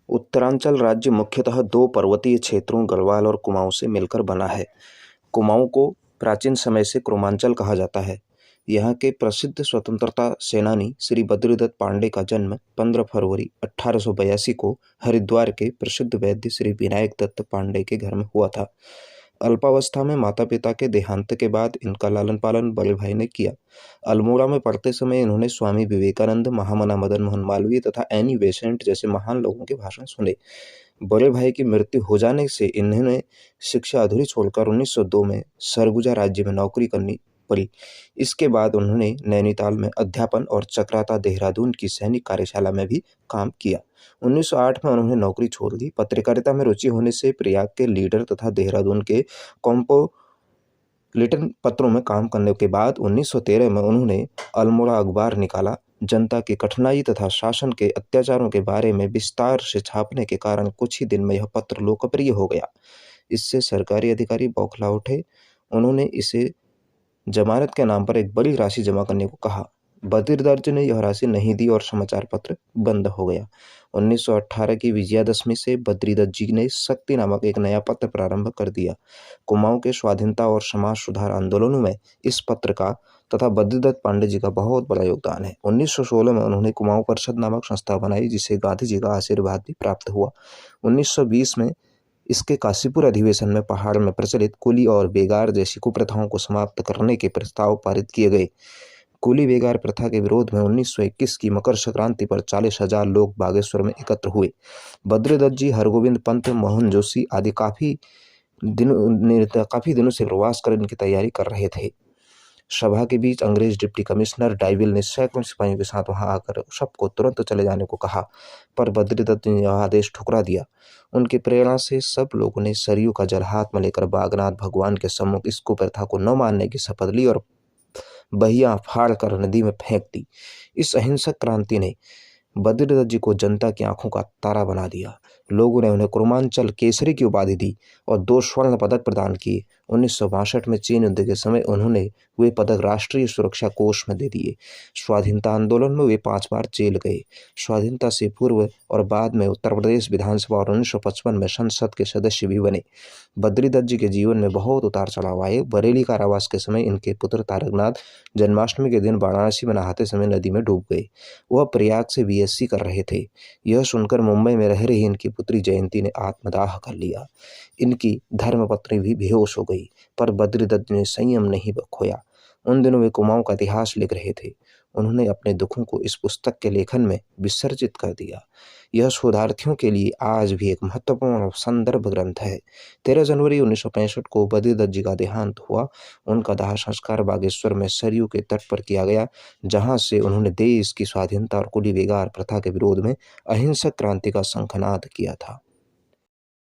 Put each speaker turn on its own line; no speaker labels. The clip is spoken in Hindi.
उत्तरांचल राज्य मुख्यतः दो पर्वतीय क्षेत्रों गढ़वाल और कुमाऊं से मिलकर बना है। कुमाऊं को प्राचीन समय से कुमांचल कहा जाता है। यहाँ के प्रसिद्ध स्वतंत्रता सेनानी श्री बद्रीदत्त पांडे का जन्म 15 फरवरी 1882 को हरिद्वार के प्रसिद्ध वैद्य श्री विनायक दत्त पांडे के घर में हुआ था। अल्पावस्था में माता पिता के देहांत के बाद इनका लालन पालन बड़े भाई ने किया। अल्मोड़ा में पढ़ते समय इन्होंने स्वामी विवेकानंद, महामना मदन मोहन मालवीय तथा एनी बेसेंट जैसे महान लोगों के भाषण सुने। बड़े भाई की मृत्यु हो जाने से इन्होंने शिक्षा अधूरी छोड़कर 1902 में सरगुजा राज्य में नौकरी करनी पड़ी। इसके बाद उन्होंने नैनीताल में अध्यापन और चक्राता देहरादून की सैनिक कार्यशाला में भी काम किया। 1908 में उन्होंने नौकरी छोड़ दी। पत्रकारिता में रुचि होने से प्रयाग के लीडर तथा देहरादून के कॉम्पोलिटन पत्रों में काम करने के बाद 1913 में उन्होंने अल्मोड़ा अखबार निकाला। जनता की कठिनाई तथा शासन के अत्याचारों के बारे में विस्तार से छापने के कारण कुछ ही दिन में यह पत्र लोकप्रिय हो गया। इससे सरकारी अधिकारी बौखला उठे। उन्होंने इसे जमानत के नाम पर एक बड़ी राशि जमा करने को कहा। बद्रीदत्त ने यह राशि नहीं दी और समाचार पत्र बंद हो गया। 1918 की विजयादशमी से बद्रीदत्त जी ने शक्ति नामक एक नया पत्र प्रारंभ कर दिया। कुमाऊं के स्वाधीनता और समाज सुधार आंदोलनों में इस पत्र का तथा बद्रीदत्त पांडे जी का बहुत बड़ा योगदान है। 1916 में उन्होंने कुमाऊं परिषद नामक संस्था बनाई, जिसे गांधी जी का आशीर्वाद भी प्राप्त हुआ। 1920 में इसके काशीपुर अधिवेशन में पहाड़ में प्रचलित कुली और बेगार जैसी कुप्रथाओं को समाप्त करने के प्रस्ताव पारित किए गए। कुली बेगार प्रथा के विरोध में 1921 की मकर संक्रांति पर 40,000 लोग बागेश्वर में एकत्र हुए। बद्रीदत्त जी हरगोविंद पंत, मोहन जोशी आदि काफी दिनों से प्रवास कर इनकी तैयारी कर रहे थे। सभा के बीच अंग्रेज डिप्टी कमिश्नर डाइविल ने सैकड़ों सिपाहियों के साथ वहां आकर सबको तुरंत चले जाने को कहा, पर बद्रीदत्त ने यह आदेश ठुकरा दिया। उनकी प्रेरणा से सब लोगों ने सरयू का जल हाथ में लेकर बागनाथ भगवान के सम्मुख इस कुप्रथा को न मानने की शपथ ली और बहिया फाड़ कर नदी में फेंक दी। इस अहिंसक क्रांति ने बद्रीदत्त जी को जनता की आंखों का तारा बना दिया। लोगों ने उन्हें कुमांचल केसरी की उपाधि दी और 2 स्वर्ण पदक प्रदान किए। 1962 में चीन युद्ध के समय उन्होंने वे पदक राष्ट्रीय सुरक्षा कोष में दे दिए। स्वाधीनता आंदोलन में वे 5 बार जेल गए। स्वाधीनता से पूर्व और बाद में उत्तर प्रदेश विधानसभा और 1955 में संसद के सदस्य भी बने। बद्रीदत्त जी के जीवन में बहुत उतार चढ़ाव आए। बरेली कारावास के समय इनके पुत्र तारकनाथ जन्माष्टमी के दिन वाराणसी में नहाते समय नदी में डूब गए। वह प्रयाग से बीएससी कर रहे थे। यह सुनकर मुंबई में रह रही इनकी पुत्री जयंती ने आत्मदाह कर लिया। इनकी धर्मपत्नी भी बेहोश हो गई, पर बद्रीदत्त ने संयम नहीं खोया। उन दिनों वे कुमाऊं का इतिहास लिख रहे थे। उन्होंने अपने दुखों को इस पुस्तक के लेखन में विसर्जित कर दिया। यह शोधार्थियों के लिए आज भी एक महत्वपूर्ण और संदर्भ ग्रंथ है। 13 जनवरी 1965 को बद्रीदत्त जी का देहांत हुआ। उनका दाह संस्कार बागेश्वर में सरयू के तट पर किया गया, जहां से उन्होंने देश की स्वाधीनता और कुली बेगार प्रथा के विरोध में अहिंसक क्रांति का शंखनाद किया था।